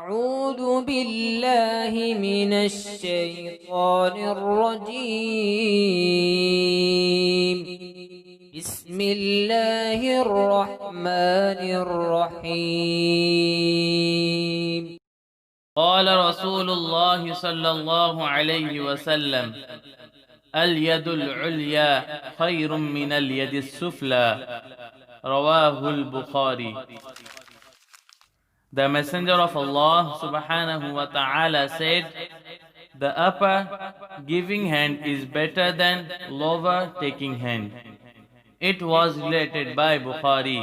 أعوذ بالله من الشيطان الرجيم. بسم الله الرحمن الرحيم. قال رسول الله صلى الله عليه وسلم: اليد العليا خير من اليد السفلى. رواه البخاري. The Messenger of Allah subhanahu wa ta'ala said, the upper giving hand is better than lower taking hand. It was related by Bukhari.